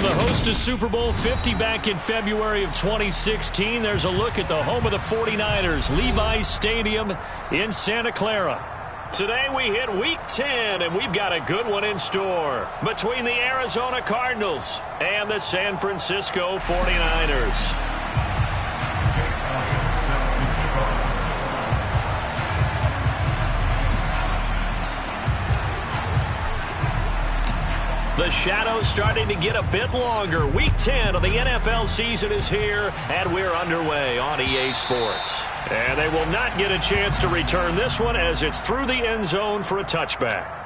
From the host to Super Bowl 50 back in February of 2016, there's a look at the home of the 49ers, Levi's Stadium in Santa Clara. Today we hit Week 10, and we've got a good one in store between the Arizona Cardinals and the San Francisco 49ers. The shadow's starting to get a bit longer. Week 10 of the NFL season is here, and we're underway on EA Sports. And they will not get a chance to return this one as it's through the end zone for a touchback.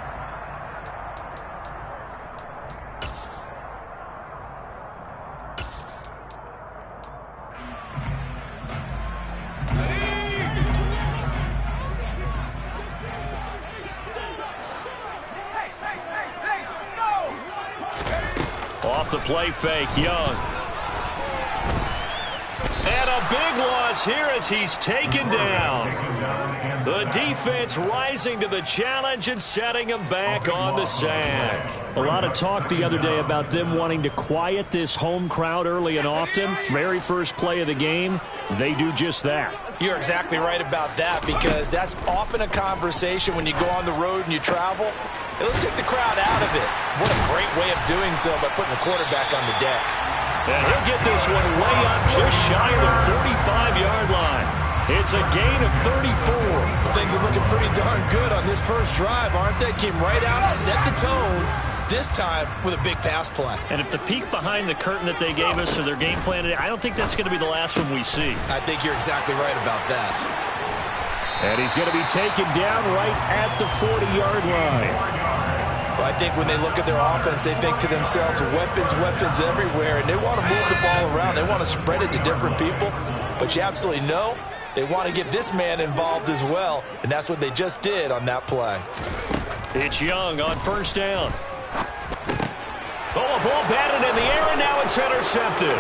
Off the play fake, Young. And a big loss here as he's taken down. The defense rising to the challenge and setting him back on the sack. A lot of talk the other day about them wanting to quiet this home crowd early and often. Very first play of the game, they do just that. You're exactly right about that, because that's often a conversation when you go on the road and you travel. Hey, let's take the crowd out of it. What a great way of doing so by putting the quarterback on the deck. And he'll get this one way up just shy of the 45-yard line. It's a gain of 34. Well, things are looking pretty darn good on this first drive, aren't they? Came right out, set the tone, this time with a big pass play. And if the peek behind the curtain that they gave us or their game plan, I don't think that's going to be the last one we see. I think you're exactly right about that. And he's going to be taken down right at the 40-yard line. Well, I think when they look at their offense, they think to themselves, weapons, weapons everywhere, and they want to move the ball around. They want to spread it to different people, but you absolutely know they want to get this man involved as well, and that's what they just did on that play. It's Young on first down. Oh, a ball batted in the air, and now it's intercepted.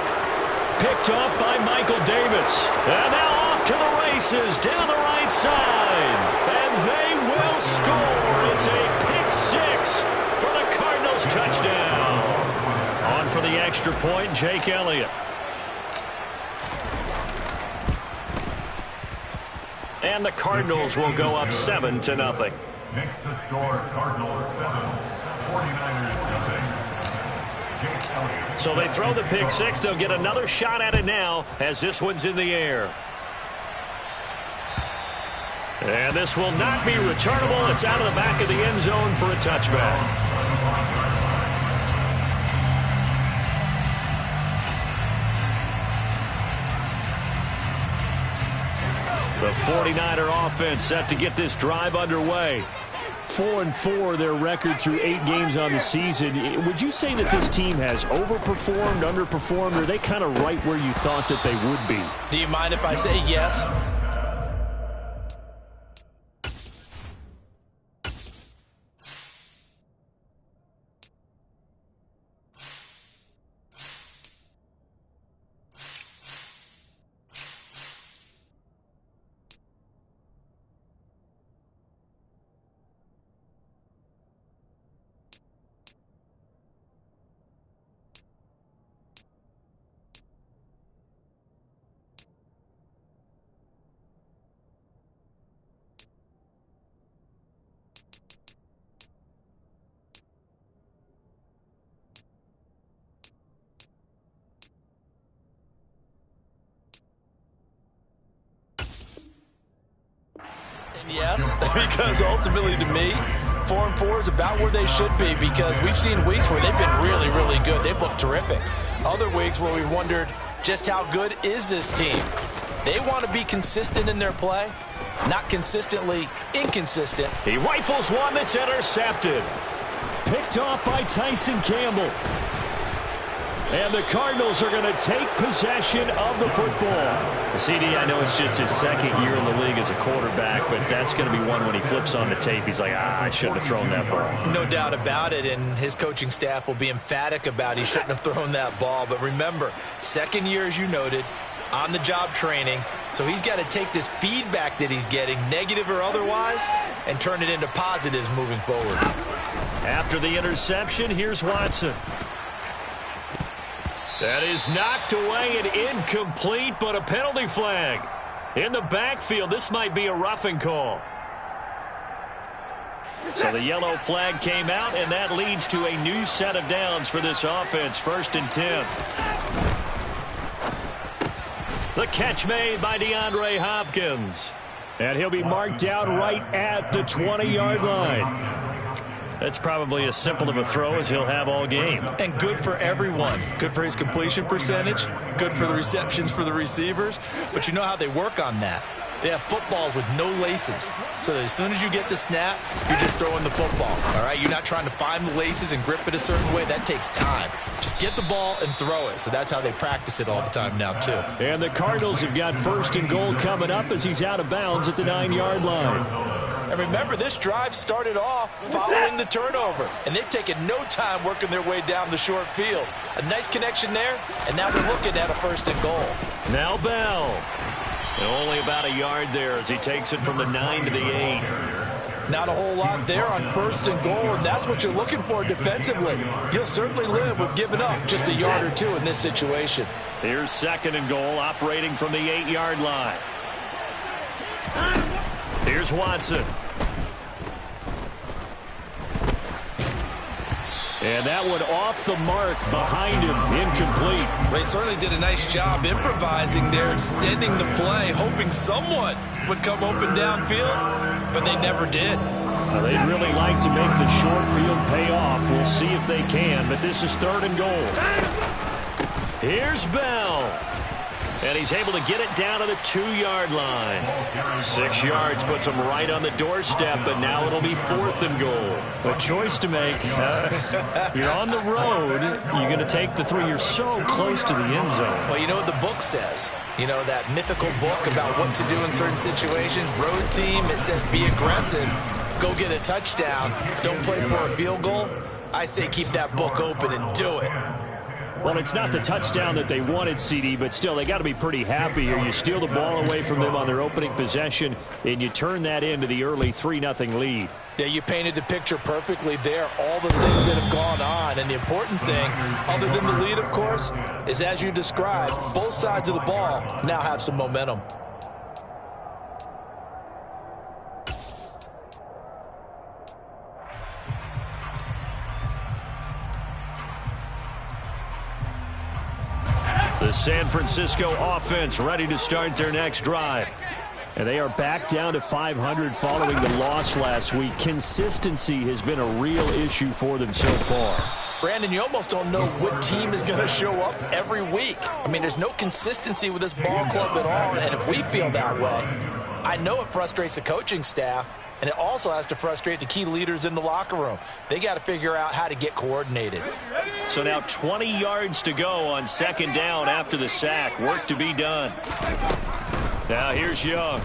Picked off by Michael Davis. And now off to the races down the right side. And they will score. It's a pick six for the Cardinals touchdown. On for the extra point, Jake Elliott. And the Cardinals will go up 7-0. Next to score, Cardinals 7, 49ers nothing. So they throw the pick six. They'll get another shot at it now as this one's in the air. And this will not be returnable. It's out of the back of the end zone for a touchback. The 49er offense set to get this drive underway. 4-4 their record through 8 games on the season. Would you say that this team has overperformed, underperformed, or are they kind of right where you thought that they would be? Do you mind if I say yes? Yes, because ultimately to me, 4-4 is about where they should be, because we've seen weeks where they've been really, really good. They've looked terrific. Other weeks where we've wondered just how good is this team. They want to be consistent in their play, not consistently inconsistent. He rifles one that's intercepted. Picked off by Tyson Campbell. And the Cardinals are going to take possession of the football. CD, I know it's just his second year in the league as a quarterback, but that's going to be one when he flips on the tape. He's like, I shouldn't have thrown that ball. No doubt about it, and his coaching staff will be emphatic about he shouldn't have thrown that ball. But remember, second year, as you noted, on-the-job training, so he's got to take this feedback that he's getting, negative or otherwise, and turn it into positives moving forward. After the interception, here's Watson. That is knocked away and incomplete, but a penalty flag. In the backfield, this might be a roughing call. So the yellow flag came out, and that leads to a new set of downs for this offense. 1st and 10. The catch made by DeAndre Hopkins. And he'll be marked down right at the 20-yard line. That's probably as simple of a throw as he'll have all game. And good for everyone. Good for his completion percentage. Good for the receptions for the receivers. But you know how they work on that. They have footballs with no laces. So that as soon as you get the snap, you're just throwing the football. All right? You're not trying to find the laces and grip it a certain way. That takes time. Just get the ball and throw it. So that's how they practice it all the time now, too. And the Cardinals have got 1st and goal coming up as he's out of bounds at the 9-yard line. And remember, this drive started off following the turnover. And they've taken no time working their way down the short field. A nice connection there, and now they're looking at a 1st and goal. Now Bell. And only about a yard there as he takes it from the 9 to the 8. Not a whole lot there on 1st and goal, and that's what you're looking for defensively. You'll certainly live with giving up just a yard or two in this situation. Here's 2nd and goal, operating from the 8-yard line. Here's Watson. And that one off the mark behind him, incomplete. They certainly did a nice job improvising there, extending the play, hoping someone would come open downfield, but they never did. Well, they'd really like to make the short field pay off. We'll see if they can, but this is 3rd and goal. Here's Bell. And he's able to get it down to the 2-yard line. 6 yards puts him right on the doorstep, but now it'll be 4th and goal. A choice to make. You're on the road. You're going to take the 3. You're so close to the end zone. Well, you know what the book says. You know, that mythical book about what to do in certain situations. Road team, it says be aggressive. Go get a touchdown. Don't play for a field goal. I say keep that book open and do it. Well, it's not the touchdown that they wanted, CD, but still, they got to be pretty happy here. You steal the ball away from them on their opening possession, and you turn that into the early 3-0 lead. Yeah, you painted the picture perfectly there, all the things that have gone on. And the important thing, other than the lead, of course, is as you described, both sides of the ball now have some momentum. The San Francisco offense ready to start their next drive. And they are back down to 500 following the loss last week. Consistency has been a real issue for them so far. Brandon, you almost don't know what team is going to show up every week. I mean, there's no consistency with this ball club at all, and if we feel that way, I know it frustrates the coaching staff, and it also has to frustrate the key leaders in the locker room. They got to figure out how to get coordinated. So now 20 yards to go on 2nd down after the sack. Work to be done. Now here's Young.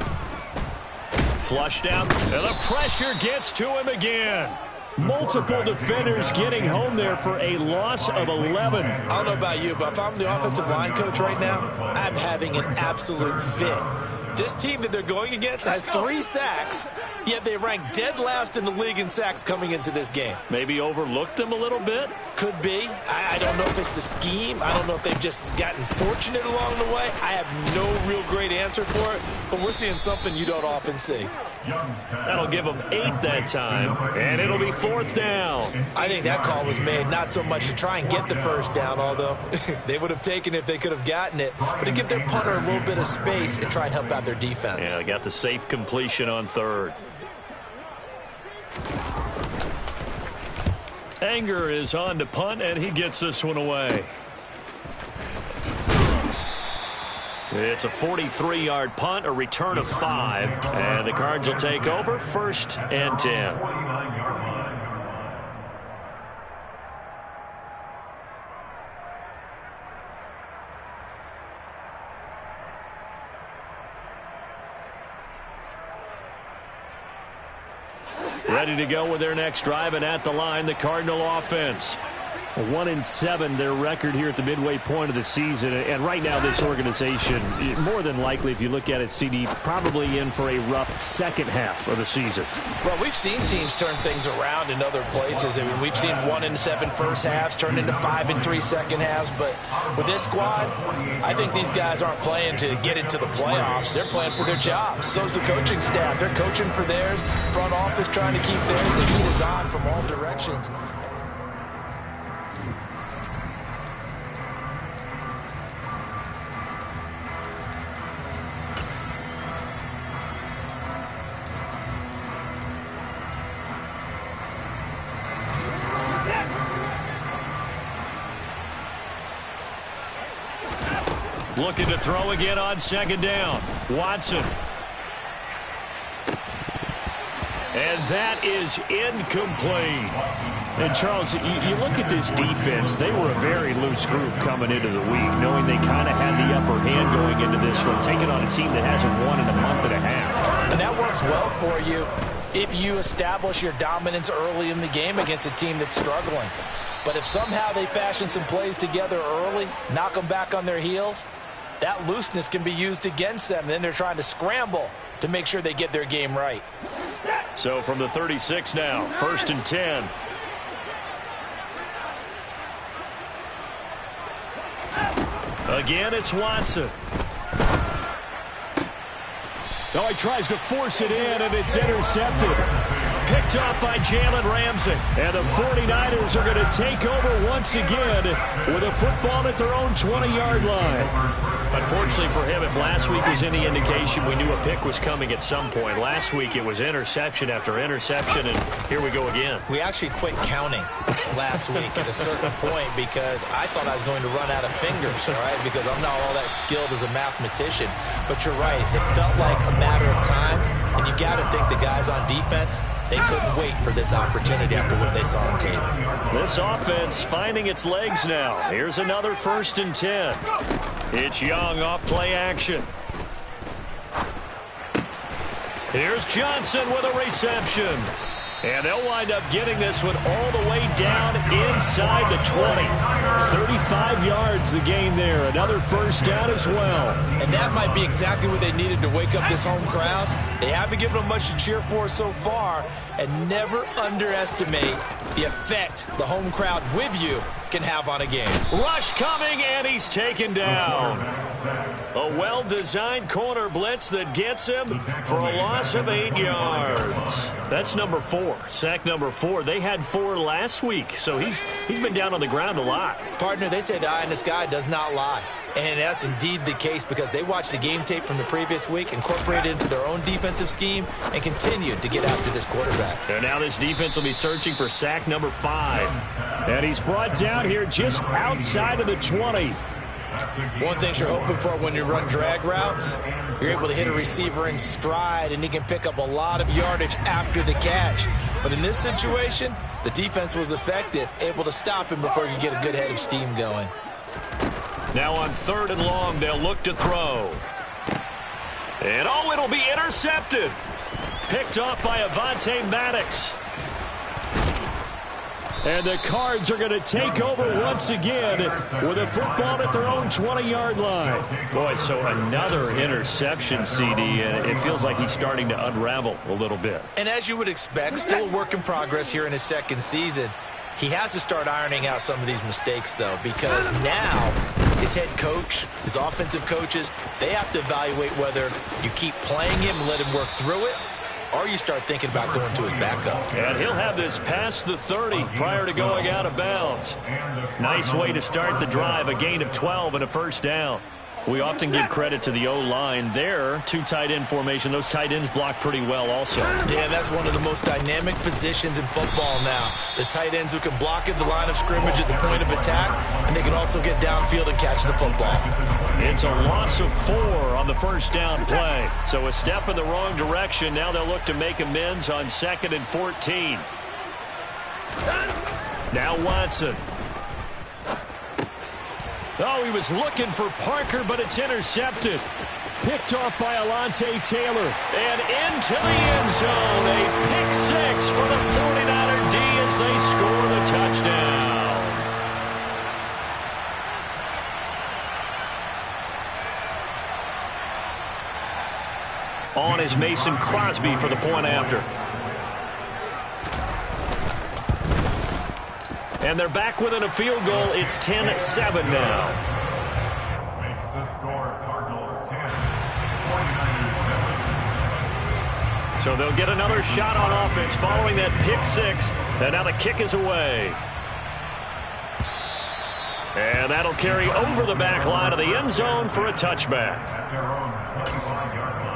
Flushed out, and the pressure gets to him again. Multiple defenders getting home there for a loss of 11. I don't know about you, but if I'm the offensive line coach right now, I'm having an absolute fit. This team that they're going against has 3 sacks, yet they rank dead last in the league in sacks coming into this game. Maybe overlooked them a little bit? Could be. I don't know if it's the scheme. I don't know if they've just gotten fortunate along the way. I have no real great answer for it, but we're seeing something you don't often see. That'll give them 8 that time, and it'll be 4th down. I think that call was made not so much to try and get the 1st down, although they would have taken it if they could have gotten it, but to give their punter a little bit of space and try and help out their defense. Yeah, they got the safe completion on 3rd. Anger is on to punt, and he gets this one away. It's a 43-yard punt, a return of 5, and the Cards will take over 1st and 10. Ready to go with their next drive, and at the line, the Cardinal offense. 1-7, their record here at the midway point of the season. And right now, this organization, more than likely, if you look at it, CD, probably in for a rough second half of the season. Well, we've seen teams turn things around in other places. I mean, we've seen 1-7 first halves turn into 5-3 second halves. But with this squad, I think these guys aren't playing to get into the playoffs. They're playing for their jobs. So's the coaching staff. They're coaching for theirs. Front office trying to keep theirs. The heat is on from all directions. Looking to throw again on second down. Watson. And that is incomplete. And, Charles, you look at this defense, they were a very loose group coming into the week, knowing they kind of had the upper hand going into this one, taking on a team that hasn't won in a month and a half. And that works well for you if you establish your dominance early in the game against a team that's struggling. But if somehow they fashion some plays together early, knock them back on their heels, that looseness can be used against them. Then they're trying to scramble to make sure they get their game right. So from the 36 now, 1st and 10. Again, it's Watson. Oh, he tries to force it in, and it's intercepted. Picked up by Jalen Ramsey. And the 49ers are going to take over once again with a football at their own 20-yard line. Unfortunately for him, if last week was any indication, we knew a pick was coming at some point. Last week it was interception after interception, and here we go again. We actually quit counting last week at a certain point because I thought I was going to run out of fingers, all right, because I'm not all that skilled as a mathematician. But you're right. It felt like a matter of time, and you got to think the guys on defense, they couldn't wait for this opportunity after what they saw on tape. This offense finding its legs now. Here's another 1st and 10. It's Young off play action. Here's Johnson with a reception. And they'll wind up getting this one all the way down inside the 20. 35 yards the gain there. Another first down as well. And that might be exactly what they needed to wake up this home crowd. They haven't given them much to cheer for so far. And never underestimate the effect the home crowd with you can have on a game. Rush coming, and he's taken down. A well-designed corner blitz that gets him for a loss of 8 yards. That's number 4, sack number 4. They had 4 last week, so he's been down on the ground a lot. Partner, they say the eye in the sky does not lie. And that's indeed the case because they watched the game tape from the previous week, incorporated it into their own defensive scheme, and continued to get after this quarterback. And now this defense will be searching for sack number 5. And he's brought down here just outside of the 20. One thing you're hoping for when you run drag routes, you're able to hit a receiver in stride, and he can pick up a lot of yardage after the catch. But in this situation, the defense was effective, able to stop him before you get a good head of steam going. Now on 3rd and long, they'll look to throw. And oh, it'll be intercepted. Picked off by Avonte Maddox. And the Cards are going to take over once again with a football at their own 20-yard line. Boy, so another interception, CD, and it feels like he's starting to unravel a little bit. And as you would expect, still a work in progress here in his second season. He has to start ironing out some of these mistakes, though, because now his head coach, his offensive coaches, they have to evaluate whether you keep playing him and let him work through it, or you start thinking about going to his backup. And he'll have this past the 30 prior to going out of bounds. Nice way to start the drive, a gain of 12 and a first down. We often give credit to the O-line there. 2 tight end formation. Those tight ends block pretty well also. Yeah, that's one of the most dynamic positions in football now. The tight ends who can block at the line of scrimmage at the point of attack, and they can also get downfield and catch the football. It's a loss of 4 on the first down play. So a step in the wrong direction. Now they'll look to make amends on 2nd and 14. Now Watson. Oh, he was looking for Parker, but it's intercepted. Picked off by Alontae Taylor. And into the end zone. A pick 6 for the 49er D as they score the touchdown. is Mason Crosby for the point after. And they're back within a field goal. It's 10-7 now. Makes the score Cardinals 10, 49ers 7. So they'll get another shot on offense following that pick six. And now the kick is away. And that'll carry over the back line of the end zone for a touchback. At their own 25-yard line.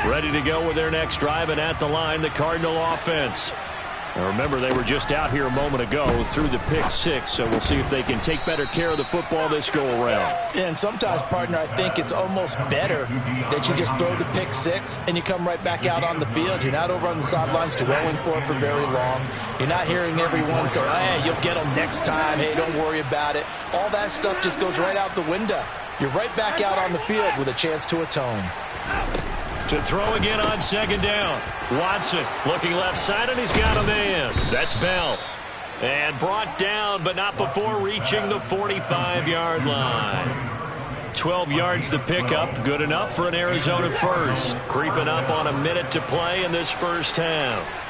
Ready to go with their next drive, and at the line, the Cardinal offense. Now remember, they were just out here a moment ago through the pick six, so we'll see if they can take better care of the football this go-around. And sometimes, partner, I think it's almost better that you just throw the pick six and you come right back out on the field. You're not over on the sidelines dwelling for it for very long. You're not hearing everyone say, oh, hey, you'll get them next time. Hey, don't worry about it. All that stuff just goes right out the window. You're right back out on the field with a chance to atone. To throw again on second down. Watson looking left side, and he's got a man. That's Bell. And brought down, but not before reaching the 45-yard line. 12 yards to pick up. Good enough for an Arizona first. Creeping up on a minute to play in this first half.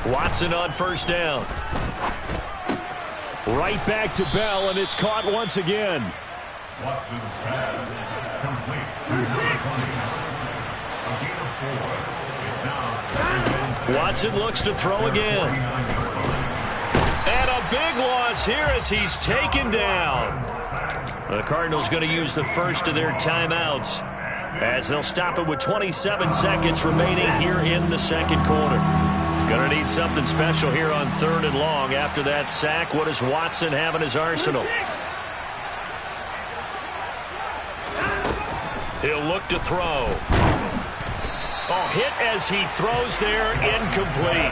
Watson on first down. Right back to Bell, and it's caught once again. Watson's pass complete to number 20. A gain of 4. It's now Watson looks to throw again. And a big loss here as he's taken down. The Cardinals going to use the first of their timeouts as they'll stop it with 27 seconds remaining here in the second quarter. Going to need something special here on third and long. After that sack, what does Watson have in his arsenal? He'll look to throw. Oh, hit as he throws there, incomplete.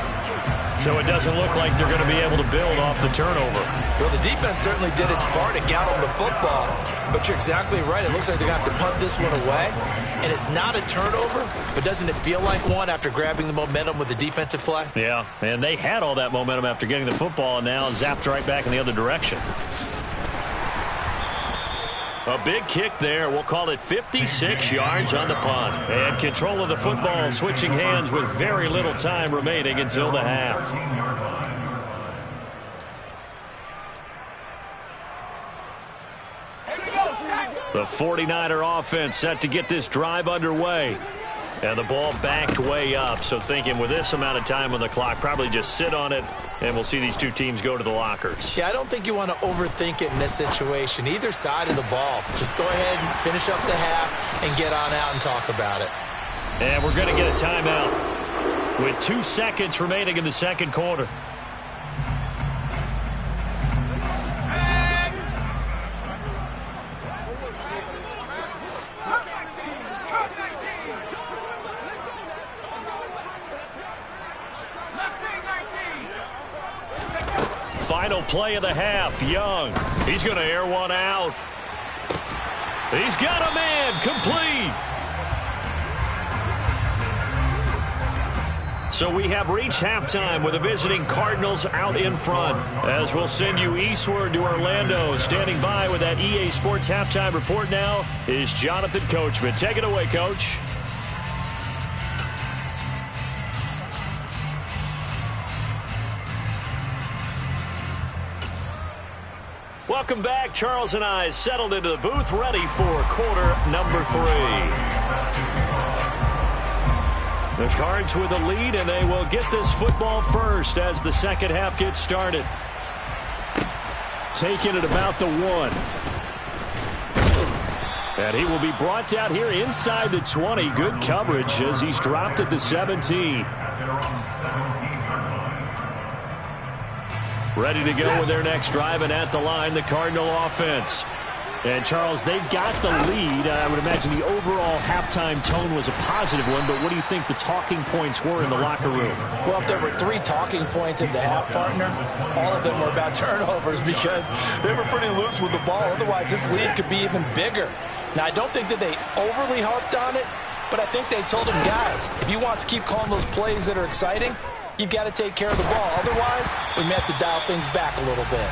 So it doesn't look like they're going to be able to build off the turnover. Well, the defense certainly did its part to get on the football, but you're exactly right. It looks like they're going to have to punt this one away, and it's not a turnover, but doesn't it feel like one after grabbing the momentum with the defensive play? Yeah, and they had all that momentum after getting the football, and now zapped right back in the other direction. A big kick there. We'll call it 56 yards on the punt. And control of the football switching hands with very little time remaining until the half. The 49er offense set to get this drive underway. And the ball backed way up. So thinking with this amount of time on the clock, probably just sit on it, and we'll see these two teams go to the lockers. Yeah, I don't think you want to overthink it in this situation. Either side of the ball. Just go ahead and finish up the half and get on out and talk about it. And we're going to get a timeout with 2 seconds remaining in the second quarter. Final play of the half. Young. He's going to air one out. He's got a man. Complete. So we have reached halftime with the visiting Cardinals out in front. As we'll send you eastward to Orlando. Standing by with that EA Sports halftime report now is Jonathan Coachman. Take it away, Coach. Welcome back. Charles and I settled into the booth, ready for quarter number 3. The Cards with a lead, and they will get this football first as the second half gets started. Taking it about the 1. And he will be brought down here inside the 20. Good coverage as he's dropped at the 17. Ready to go with their next drive, and at the line, the Cardinal offense. And, Charles, they've got the lead. I would imagine the overall halftime tone was a positive one, but what do you think the talking points were in the locker room? Well, if there were 3 talking points in the half, partner, all of them were about turnovers because they were pretty loose with the ball. Otherwise, this lead could be even bigger. Now, I don't think that they overly harped on it, But I think they told him, guys, if you want to keep calling those plays that are exciting, you've got to take care of the ball. Otherwise, we may have to dial things back a little bit.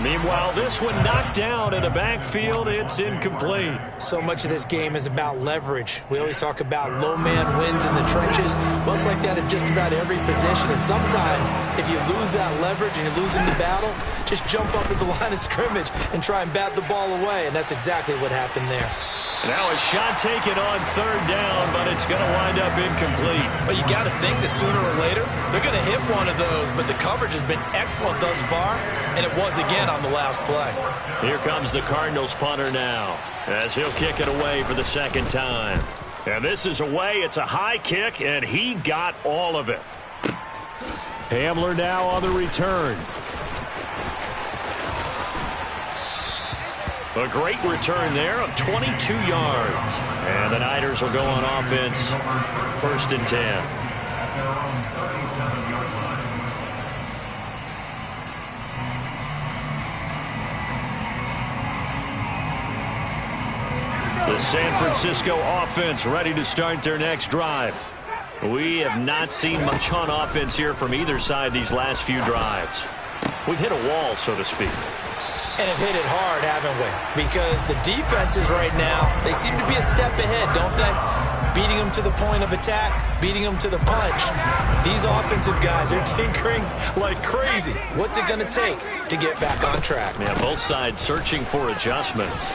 Meanwhile, this one knocked down in the backfield. It's incomplete. So much of this game is about leverage. We always talk about low man wins in the trenches. Well, it's like that at just about every position. And sometimes, if you lose that leverage and you're losing the battle, just jump up at the line of scrimmage and try and bat the ball away. And that's exactly what happened there. Now a shot taken on third down, but it's going to wind up incomplete. Well, you got to think that sooner or later, they're going to hit one of those, but the coverage has been excellent thus far, and it was again on the last play. Here comes the Cardinals punter now, as he'll kick it away for the second time. And this is away. It's a high kick, and he got all of it. Hamler now on the return. A great return there of 22 yards. And the Niners will go on offense, 1st and 10. The San Francisco offense ready to start their next drive. We have not seen much on offense here from either side these last few drives. We've hit a wall, so to speak. And have hit it hard, haven't we? Because the defenses right now, they seem to be a step ahead, don't they? Beating them to the point of attack, beating them to the punch. These offensive guys are tinkering like crazy. What's it going to take to get back on track? Yeah, both sides searching for adjustments.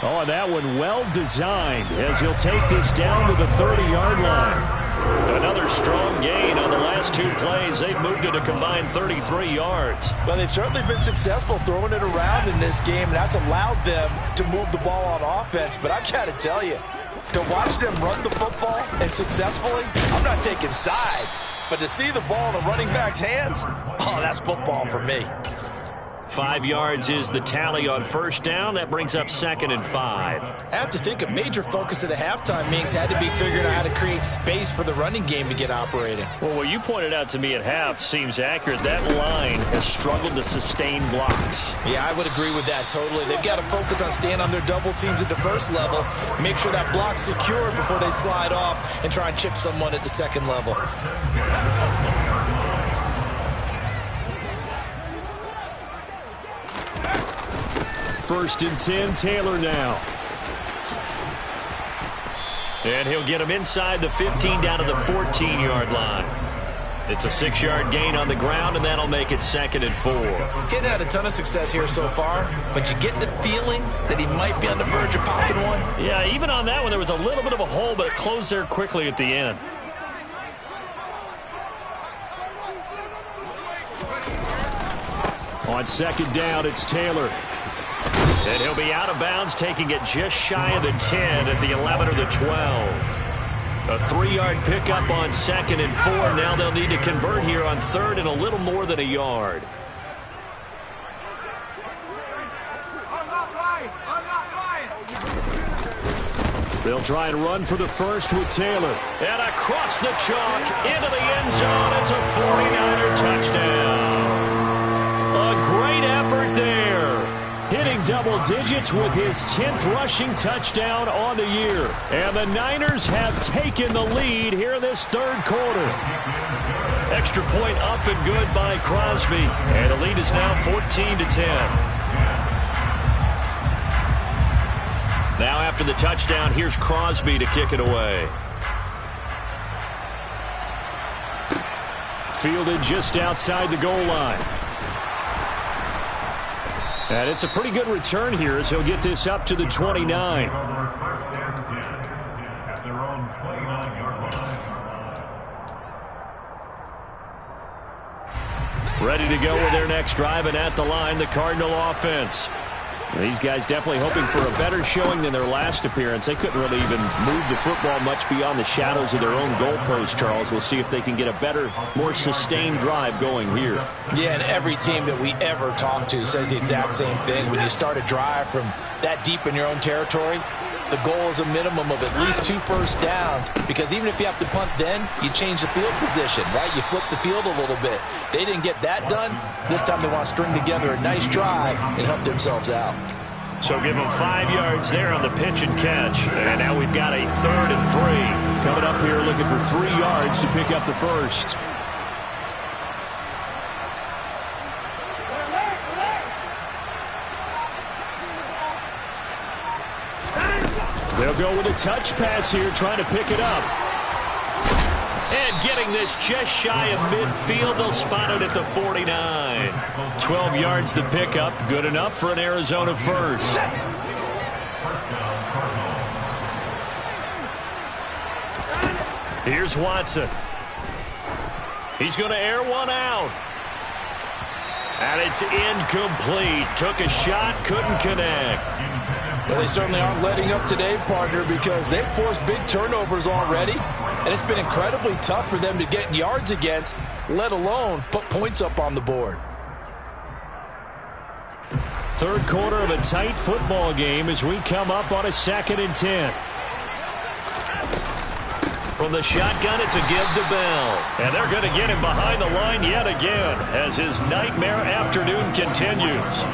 Oh, and that one well designed as he'll take this down to the 30-yard line. Another strong gain on the last two plays. They've moved it a combined 33 yards. Well, they've certainly been successful throwing it around in this game, and that's allowed them to move the ball on offense. But I've got to tell you, to watch them run the football and successfully, I'm not taking sides, but to see the ball in a running back's hands, oh, that's football for me. 5 yards is the tally on first down. That brings up 2nd and 5. I have to think a major focus of the halftime meetings had to be figuring out how to create space for the running game to get operating. Well, what you pointed out to me at half seems accurate. That line has struggled to sustain blocks. Yeah, I would agree with that totally. They've got to focus on staying on their double teams at the first level, make sure that block's secure before they slide off and try and chip someone at the second level. 1st and 10, Taylor now. And he'll get him inside the 15 down to the 14-yard line. It's a 6-yard gain on the ground, and that'll make it 2nd and 4. Getting had a ton of success here so far, but you get the feeling that he might be on the verge of popping one. Yeah, even on that one, there was a little bit of a hole, but it closed there quickly at the end. On 2nd down, it's Taylor. And he'll be out of bounds, taking it just shy of the 10 at the 11 or the 12. A 3-yard pickup on 2nd and 4. Now they'll need to convert here on 3rd and a little more than a yard. They'll try and run for the first with Taylor. And across the chalk into the end zone. It's a 49er touchdown. A great effort there. Hitting double digits with his 10th rushing touchdown on the year. And the Niners have taken the lead here in this 3rd quarter. Extra point up and good by Crosby. And the lead is now 14-10. Now after the touchdown, here's Crosby to kick it away. Fielded just outside the goal line. And it's a pretty good return here as he'll get this up to the 29. At their own 29-yard line. Ready to go with their next drive, and at the line, the Cardinal offense. These guys definitely hoping for a better showing than their last appearance. They couldn't really even move the football much beyond the shadows of their own goalpost, Charles. We'll see if they can get a better, more sustained drive going here. Yeah, and every team that we ever talk to says the exact same thing. When you start a drive from that deep in your own territory, the goal is a minimum of at least 2 first downs, because even if you have to punt then, you change the field position, right? You flip the field a little bit. They didn't get that done. This time they want to string together a nice drive and help themselves out. So give him 5 yards there on the pitch and catch. And now we've got a 3rd and 3. Coming up here looking for 3 yards to pick up the first. They'll go with a touch pass here, trying to pick it up. And getting this just shy of midfield, they'll spot it at the 49. 12 yards to pick up, good enough for an Arizona first. Here's Watson. He's going to air one out. And it's incomplete. Took a shot, couldn't connect. Well, they certainly aren't letting up today, partner, because they've forced big turnovers already, and it's been incredibly tough for them to get yards against, let alone put points up on the board. Third quarter of a tight football game as we come up on a 2nd and 10. From the shotgun, it's a give to Bell. And they're going to get him behind the line yet again as his nightmare afternoon continues.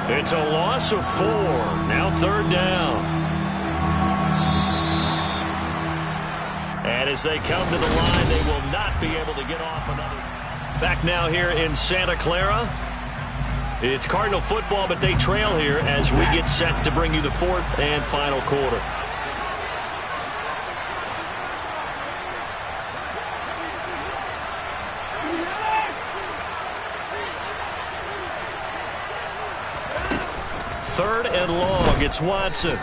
It's a loss of 4. Now 3rd down. And as they come to the line, they will not be able to get off another. Back now here in Santa Clara. It's Cardinal football, but they trail here as we get set to bring you the 4th and final quarter. Third and long. It's Watson.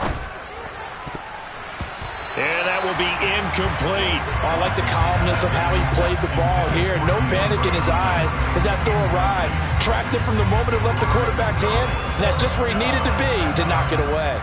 And that will be incomplete. I like the calmness of how he played the ball here. No panic in his eyes as that throw arrived. Tracked it from the moment it left the quarterback's hand, and that's just where he needed to be to knock it away.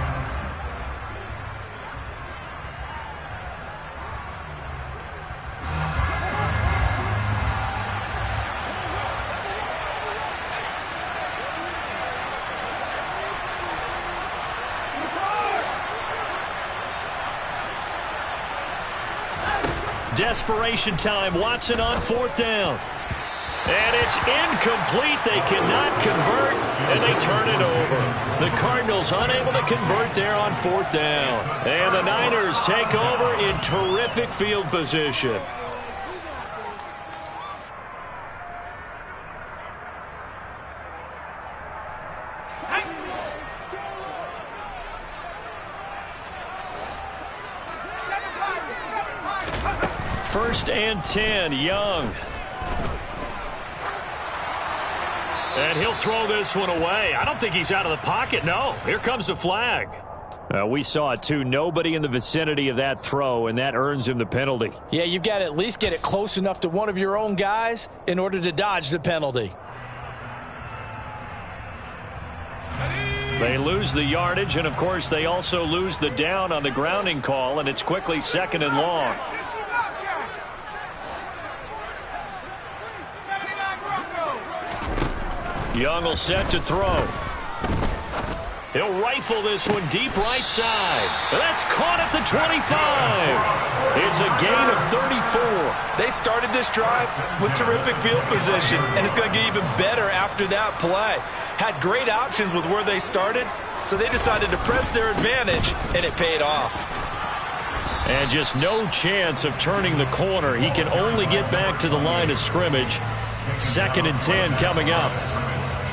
Desperation time. Watson on 4th down. And it's incomplete. They cannot convert, and they turn it over. The Cardinals unable to convert there on 4th down. And the Niners take over in terrific field position. First and 10, Young. And he'll throw this one away. I don't think he's out of the pocket, no. Here comes the flag. We saw it, too. Nobody in the vicinity of that throw, and that earns him the penalty. Yeah, you've got to at least get it close enough to one of your own guys in order to dodge the penalty. They lose the yardage, and, of course, they also lose the down on the grounding call, and it's quickly 2nd and long. Young will set to throw. He'll rifle this one deep right side. That's caught at the 25. It's a gain of 34. They started this drive with terrific field position, and it's going to get even better after that play. Had great options with where they started, so they decided to press their advantage, and it paid off. And just no chance of turning the corner. He can only get back to the line of scrimmage. 2nd and 10 coming up.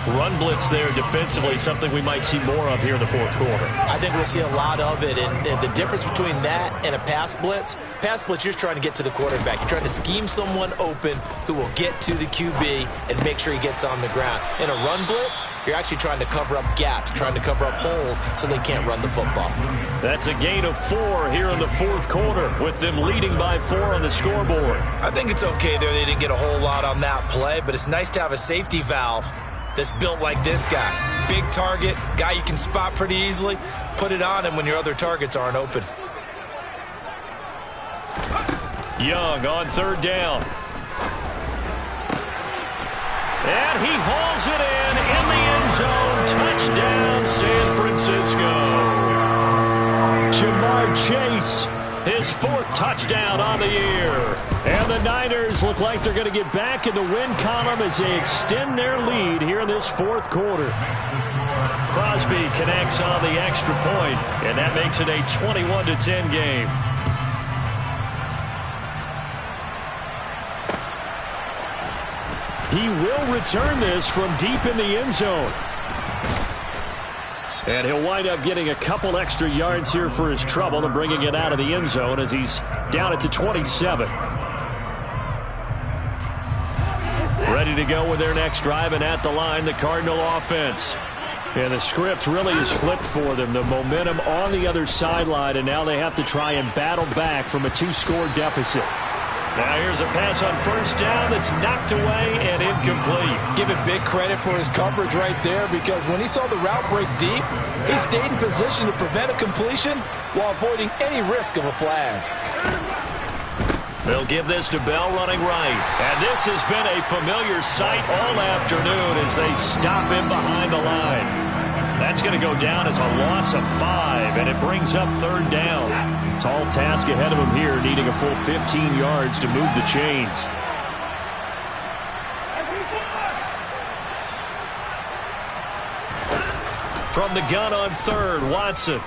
Run blitz there defensively, something we might see more of here in the 4th quarter. I think we'll see a lot of it, and the difference between that and a pass blitz, you're just trying to get to the quarterback. You're trying to scheme someone open who will get to the QB and make sure he gets on the ground. In a run blitz, you're actually trying to cover up gaps, trying to cover up holes so they can't run the football. That's a gain of 4 here in the 4th quarter, with them leading by 4 on the scoreboard. I think it's okay there. They didn't get a whole lot on that play, but it's nice to have a safety valve that's built like this guy. Big target, guy you can spot pretty easily. Put it on him when your other targets aren't open. Young on 3rd down. And he hauls it in the end zone. Touchdown, San Francisco. Jamar Chase His 4th touchdown on the year. And the Niners look like they're going to get back in the win column as they extend their lead here in this 4th quarter. Crosby connects on the extra point, and that makes it a 21-10 game. He will return this from deep in the end zone. And he'll wind up getting a couple extra yards here for his trouble and bringing it out of the end zone as he's down at the 27. Ready to go with their next drive, and at the line, the Cardinal offense. And the script really is flipped for them. The momentum on the other sideline, and now they have to try and battle back from a 2-score deficit. Now here's a pass on 1st down that's knocked away and incomplete. Give it big credit for his coverage right there, because when he saw the route break deep, he stayed in position to prevent a completion while avoiding any risk of a flag. They'll give this to Bell running right. And this has been a familiar sight all afternoon as they stop him behind the line. That's going to go down as a loss of 5, and it brings up 3rd down. Tall task ahead of him here, needing a full 15 yards to move the chains. From the gun on 3rd, Watson.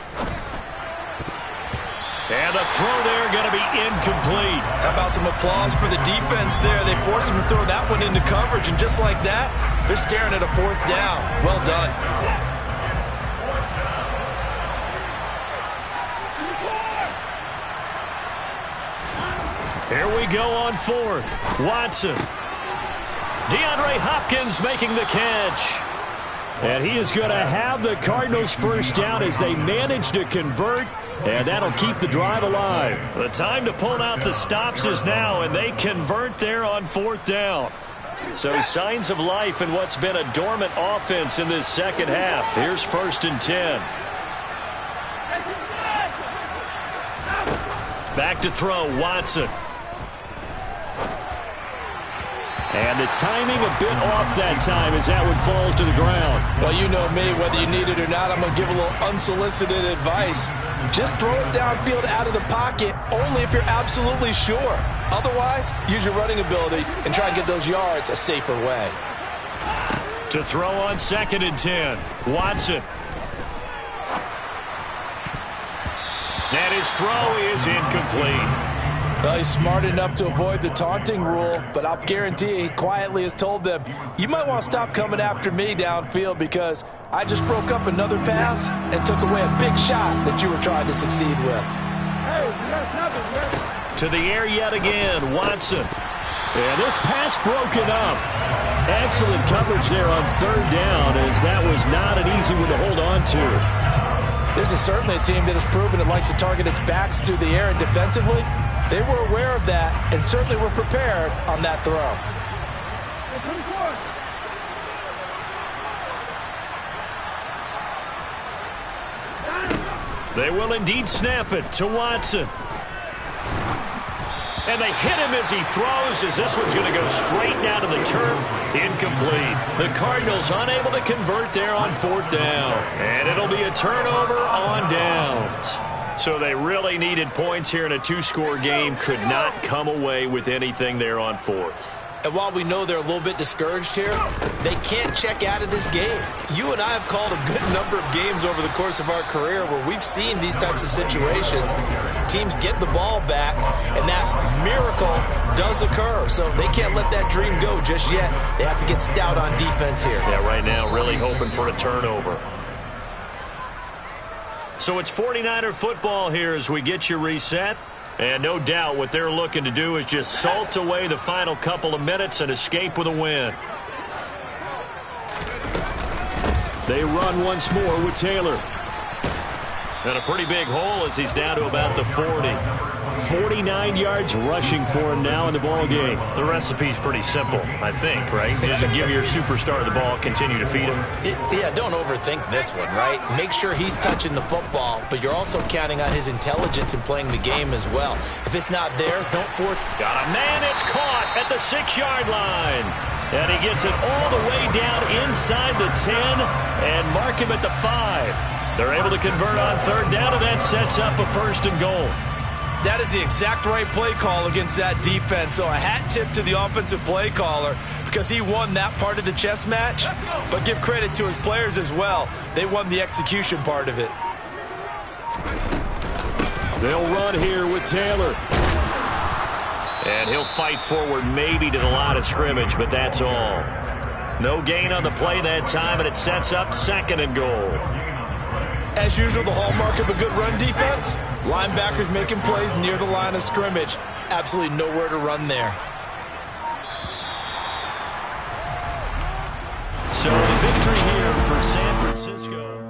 And the throw there going to be incomplete. How about some applause for the defense there? They forced him to throw that one into coverage, and just like that, they're staring at a 4th down. Well done. Here we go on 4th. Watson. DeAndre Hopkins making the catch. And he is going to have the Cardinals' 1st down as they manage to convert, and that'll keep the drive alive. The time to pull out the stops is now, and they convert there on 4th down. So signs of life in what's been a dormant offense in this second half. Here's 1st and 10. Back to throw, Watson. And the timing a bit off that time as that one falls to the ground. Well, you know me, whether you need it or not, I'm going to give a little unsolicited advice. Just throw it downfield out of the pocket only if you're absolutely sure. Otherwise, use your running ability and try and get those yards a safer way. To throw on 2nd and 10, Watson. And his throw is incomplete. Well, he's smart enough to avoid the taunting rule, but I'll guarantee he quietly has told them, you might want to stop coming after me downfield because I just broke up another pass and took away a big shot that you were trying to succeed with. To the air yet again, Watson. And this pass broken up. Excellent coverage there on 3rd down, as that was not an easy one to hold on to. This is certainly a team that has proven it likes to target its backs through the air, and defensively, they were aware of that and certainly were prepared on that throw. They will indeed snap it to Watson. And they hit him as he throws, as this one's going to go straight down to the turf. Incomplete. The Cardinals unable to convert there on 4th down. And it'll be a turnover on downs. So they really needed points here in a 2-score game. Could not come away with anything there on 4th. And while we know they're a little bit discouraged here, they can't check out of this game. You and I have called a good number of games over the course of our career where we've seen these types of situations. Teams get the ball back, and that miracle does occur. So they can't let that dream go just yet. They have to get stout on defense here. Yeah, right now really hoping for a turnover. So it's 49er football here as we get you reset. And no doubt what they're looking to do is just salt away the final couple of minutes and escape with a win. They run once more with Taylor. And a pretty big hole as he's down to about the 40. 49 yards rushing for him now in the ball game. The recipe's pretty simple, I think, right? Just give your superstar the ball, continue to feed him. Yeah, don't overthink this one, right? Make sure he's touching the football, but you're also counting on his intelligence in playing the game as well. If it's not there, don't force. Got a man, it's caught at the 6-yard line. And he gets it all the way down inside the 10 and mark him at the 5. They're able to convert on 3rd down, and that sets up a 1st and goal. That is the exact right play call against that defense. So a hat tip to the offensive play caller because he won that part of the chess match. But give credit to his players as well. They won the execution part of it. They'll run here with Taylor. And he'll fight forward maybe to the line of scrimmage, but that's all. No gain on the play that time, and it sets up 2nd and goal. As usual, the hallmark of a good run defense, linebackers making plays near the line of scrimmage. Absolutely nowhere to run there. So the victory here for San Francisco.